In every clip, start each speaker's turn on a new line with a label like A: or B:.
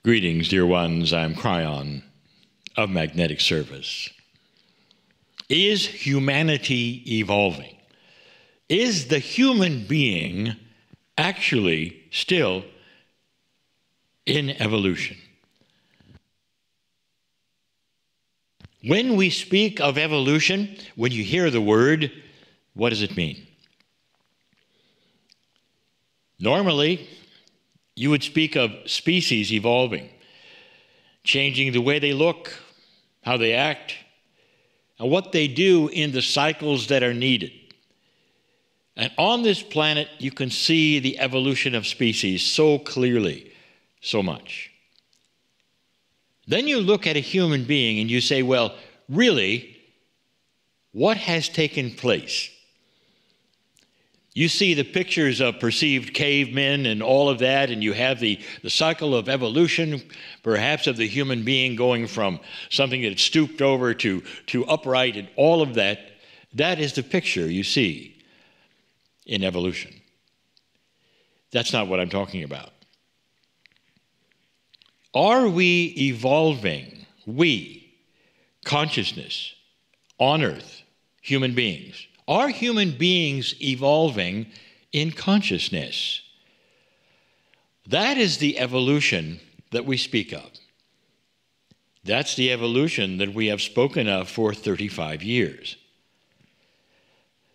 A: Greetings, dear ones. I'm Kryon of Magnetic Service. Is humanity evolving? Is the human being actually still in evolution? When we speak of evolution, when you hear the word, what does it mean? Normally, you would speak of species evolving, changing the way they look, how they act, and what they do in the cycles that are needed. And on this planet, you can see the evolution of species so clearly, so much. Then you look at a human being and you say, well, really, what has taken place? You see the pictures of perceived cavemen and all of that, and you have the cycle of evolution, perhaps of the human being going from something that stooped over to upright, and all of that. That is the picture you see in evolution. That's not what I'm talking about. Are we evolving, we, consciousness, on earth, human beings? Are human beings evolving in consciousness? That is the evolution that we speak of. That's the evolution that we have spoken of for 35 years.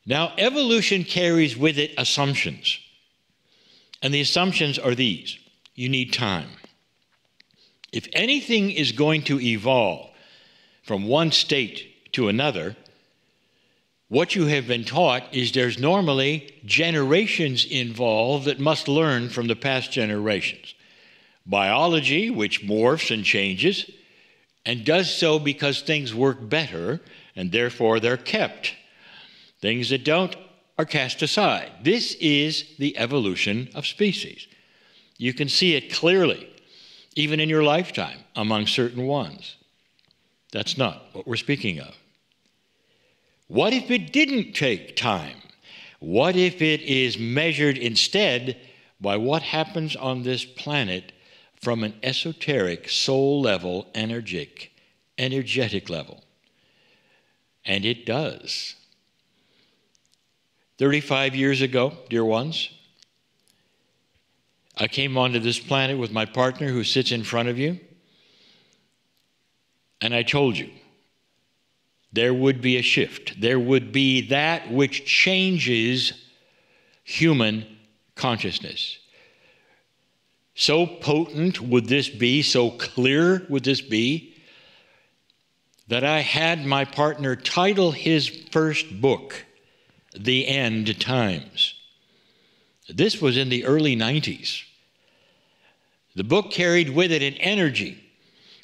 A: Now, evolution carries with it assumptions. And the assumptions are these. You need time. If anything is going to evolve from one state to another, what you have been taught is there's normally generations involved that must learn from the past generations. Biology, which morphs and changes, and does so because things work better, and therefore they're kept. Things that don't are cast aside. This is the evolution of species. You can see it clearly, even in your lifetime, among certain ones. That's not what we're speaking of. What if it didn't take time? What if it is measured instead by what happens on this planet from an esoteric, soul level, energetic level? And it does. 35 years ago, dear ones, I came onto this planet with my partner who sits in front of you, and I told you, there would be a shift. There would be that which changes human consciousness. So potent would this be, so clear would this be, that I had my partner title his first book, The End Times. This was in the early 90s. The book carried with it an energy.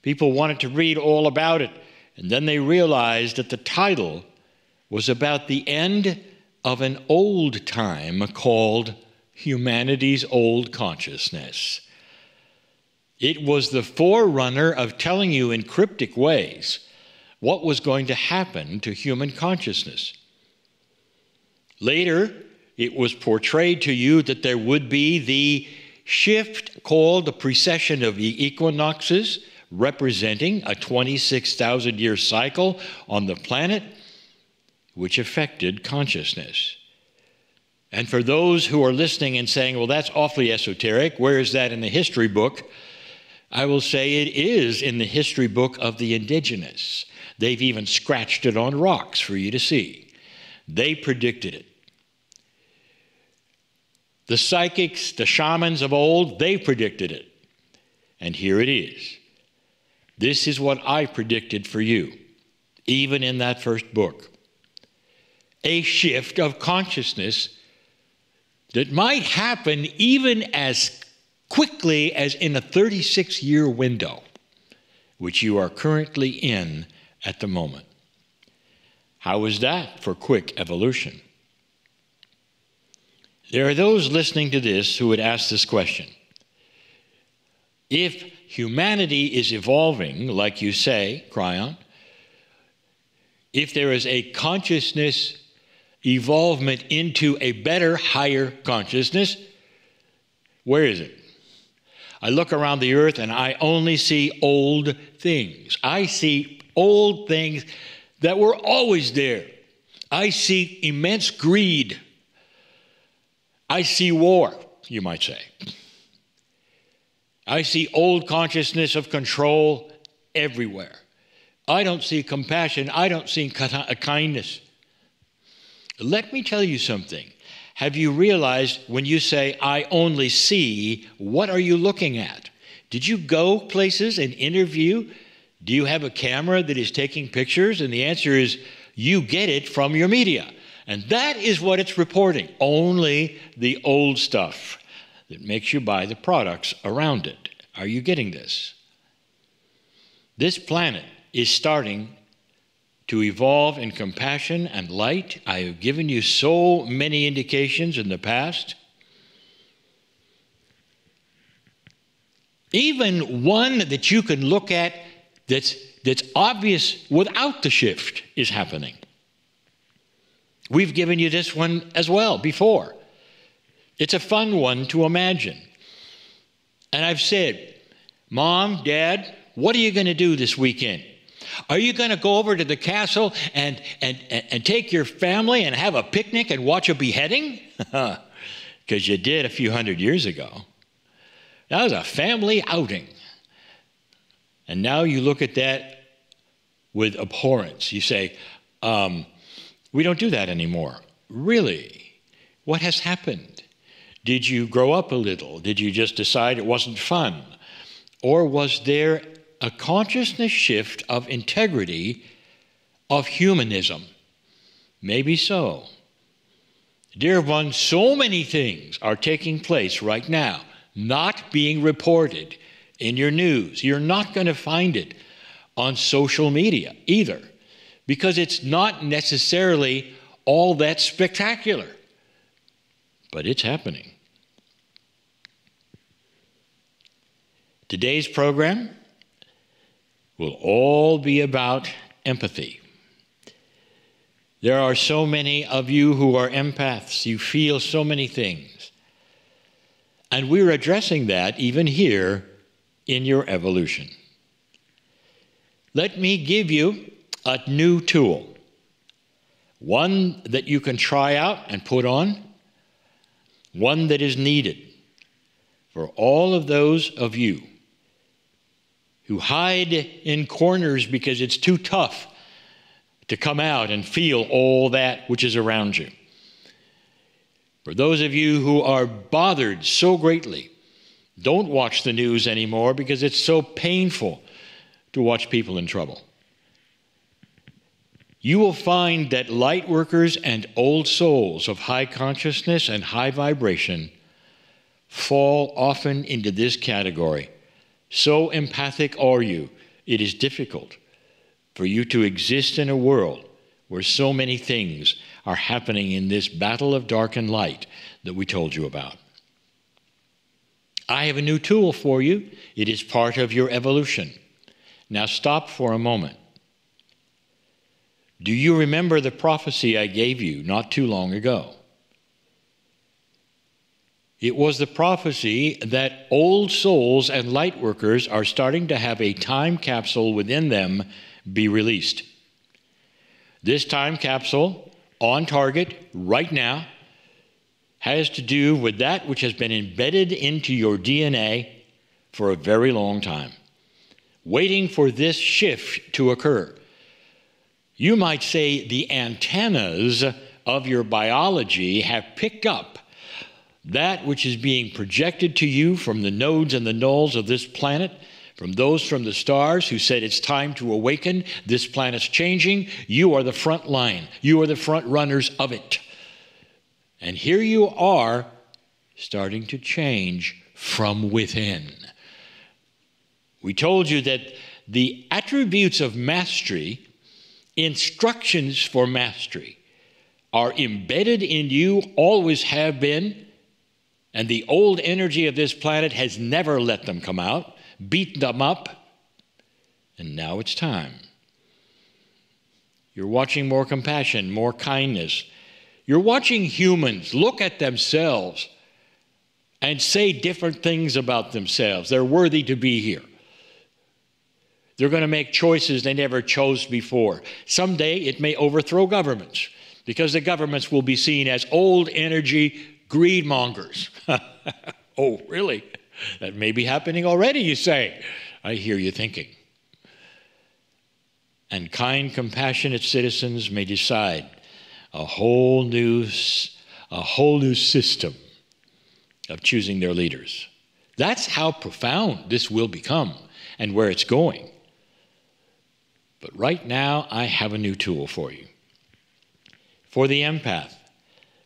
A: People wanted to read all about it. And then they realized that the title was about the end of an old time called humanity's old consciousness. It was the forerunner of telling you in cryptic ways what was going to happen to human consciousness. Later, it was portrayed to you that there would be the shift called the precession of the equinoxes, representing a 26,000-year cycle on the planet, which affected consciousness. And for those who are listening and saying, well, that's awfully esoteric, where is that in the history book? I will say it is in the history book of the indigenous. They've even scratched it on rocks for you to see. They predicted it. The psychics, the shamans of old, they predicted it. And here it is. This is what I predicted for you, even in that first book. A shift of consciousness that might happen even as quickly as in a 36-year window, which you are currently in at the moment. How is that for quick evolution? There are those listening to this who would ask this question. If humanity is evolving, like you say, Kryon, if there is a consciousness evolvement into a better, higher consciousness, where is it? I look around the earth and I only see old things. I see old things that were always there. I see immense greed. I see war, you might say. I see old consciousness of control everywhere. I don't see compassion. I don't see kindness. Let me tell you something. Have you realized when you say, I only see, what are you looking at? Did you go places and interview? Do you have a camera that is taking pictures? And the answer is, you get it from your media. And that is what it's reporting. Only the old stuff that makes you buy the products around it. Are you getting this? This planet is starting to evolve in compassion and light. I have given you so many indications in the past. Even one that you can look at that's obvious without the shift is happening. We've given you this one as well before. It's a fun one to imagine. And I've said, Mom, Dad, what are you going to do this weekend? Are you going to go over to the castle and take your family and have a picnic and watch a beheading? Because you did a few hundred years ago. That was a family outing. And now you look at that with abhorrence. You say, we don't do that anymore. Really? What has happened? Did you grow up a little? Did you just decide it wasn't fun? Or was there a consciousness shift of integrity, of humanism? Maybe so. Dear ones, so many things are taking place right now, not being reported in your news. You're not going to find it on social media either, because it's not necessarily all that spectacular. But it's happening. Today's program will all be about empathy. There are so many of you who are empaths. You feel so many things. And we're addressing that even here in your evolution. Let me give you a new tool, one that you can try out and put on, one that is needed for all of those of you who hide in corners because it's too tough to come out and feel all that which is around you. For those of you who are bothered so greatly, don't watch the news anymore because it's so painful to watch people in trouble. You will find that light workers and old souls of high consciousness and high vibration fall often into this category. So empathic are you, it is difficult for you to exist in a world where so many things are happening in this battle of dark and light that we told you about. I have a new tool for you. It is part of your evolution. Now stop for a moment. Do you remember the prophecy I gave you not too long ago? It was the prophecy that old souls and light workers are starting to have a time capsule within them be released. This time capsule, on target right now, has to do with that which has been embedded into your DNA for a very long time, waiting for this shift to occur. You might say the antennas of your biology have picked up that which is being projected to you from the nodes and the nulls of this planet, from those from the stars who said it's time to awaken, this planet's changing, you are the front line, you are the front runners of it. And here you are starting to change from within. We told you that the attributes of mastery, instructions for mastery, are embedded in you, always have been, and the old energy of this planet has never let them come out, beat them up, and now it's time. You're watching more compassion, more kindness. You're watching humans look at themselves and say different things about themselves. They're worthy to be here. They're going to make choices they never chose before. Someday it may overthrow governments, because the governments will be seen as old energy greed mongers. Oh, really? That may be happening already, you say. I hear you thinking. And kind, compassionate citizens may decide a whole new system of choosing their leaders. That's how profound this will become and where it's going. But right now, I have a new tool for you. For the empath,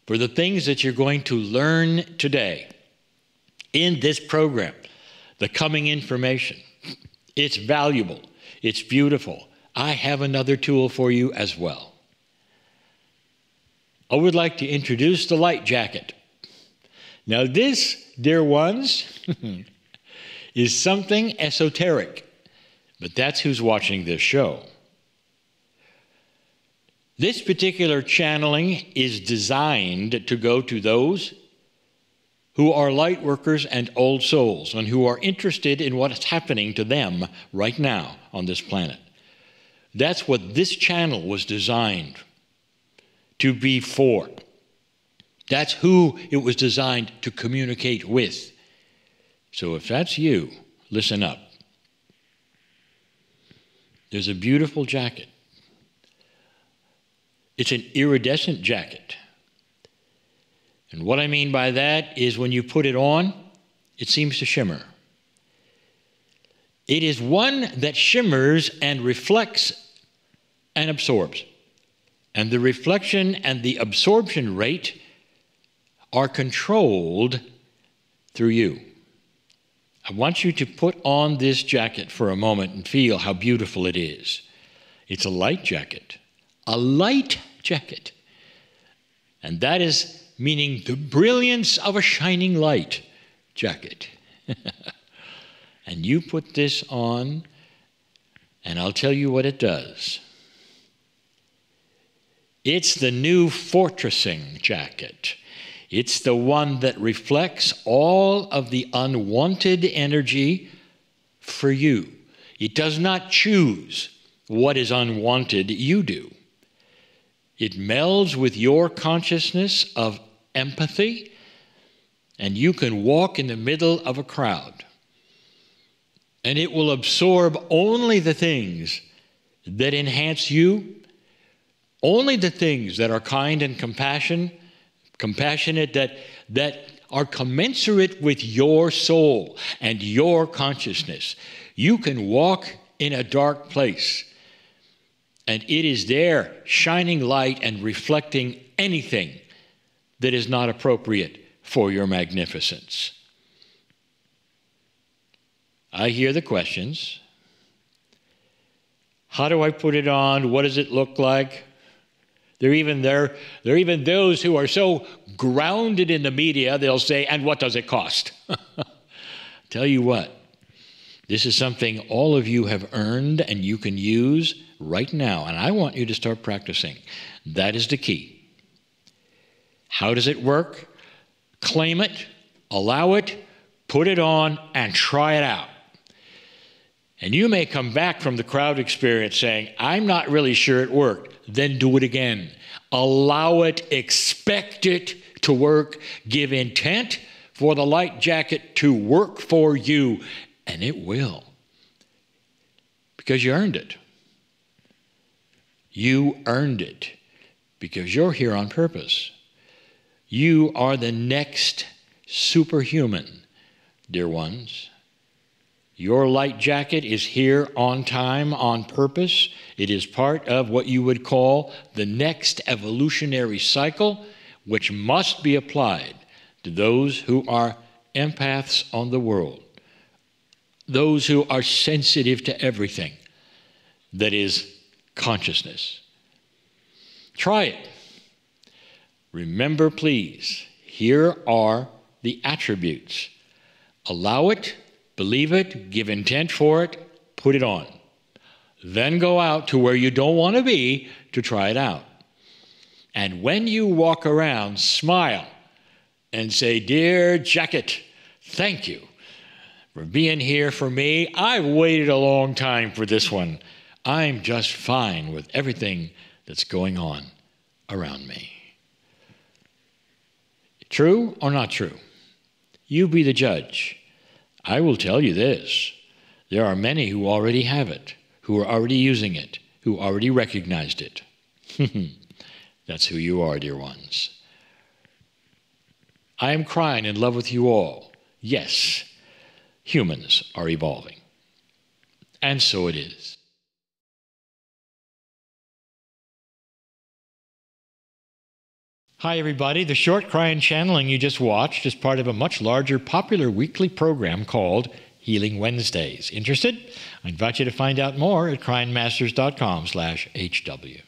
A: for the things that you're going to learn today in this program, the coming information, it's valuable, it's beautiful. I have another tool for you as well. I would like to introduce the light jacket. Now this, dear ones, is something esoteric, but that's who's watching this show. This particular channeling is designed to go to those who are light workers and old souls, and who are interested in what's happening to them right now on this planet. That's what this channel was designed to be for. That's who it was designed to communicate with. So if that's you, listen up. There's a beautiful jacket. It's an iridescent jacket. And what I mean by that is when you put it on, it seems to shimmer. It is one that shimmers and reflects and absorbs. And the reflection and the absorption rate are controlled through you. I want you to put on this jacket for a moment and feel how beautiful it is. It's a light jacket. A light jacket. And that is meaning the brilliance of a shining light jacket. And you put this on, and I'll tell you what it does. It's the new fortressing jacket. It's the one that reflects all of the unwanted energy for you. It does not choose what is unwanted, you do. It melds with your consciousness of empathy, and you can walk in the middle of a crowd. And it will absorb only the things that enhance you, only the things that are kind and compassionate, that are commensurate with your soul and your consciousness. You can walk in a dark place, and it is there shining light and reflecting anything that is not appropriate for your magnificence. I hear the questions. How do I put it on? What does it look like? There are even those who are so grounded in the media, they'll say, and what does it cost? Tell you what, this is something all of you have earned and you can use right now, and I want you to start practicing. That is the key. How does it work? Claim it, allow it, put it on, and try it out. And you may come back from the crowd experience saying, I'm not really sure it worked. Then do it again. Allow it, expect it to work, give intent for the light jacket to work for you, and it will. Because you earned it. You earned it because you're here on purpose. You are the next superhuman, dear ones. Your light jacket is here on time, on purpose. It is part of what you would call the next evolutionary cycle, which must be applied to those who are empaths on the world, those who are sensitive to everything that is consciousness. Try it. Remember, please, here are the attributes. Allow it, believe it, give intent for it, put it on. Then go out to where you don't want to be to try it out. And when you walk around, smile and say, "Dear Jacket, thank you for being here for me. I've waited a long time for this one. I'm just fine with everything that's going on around me." True or not true? You be the judge. I will tell you this. There are many who already have it, who are already using it, who already recognized it. That's who you are, dear ones. I am Kryon in love with you all. Yes, humans are evolving. And so it is. Hi, everybody. The short Kryon channeling you just watched is part of a much larger, popular weekly program called Healing Wednesdays. Interested? I invite you to find out more at kryonmasters.com/HW.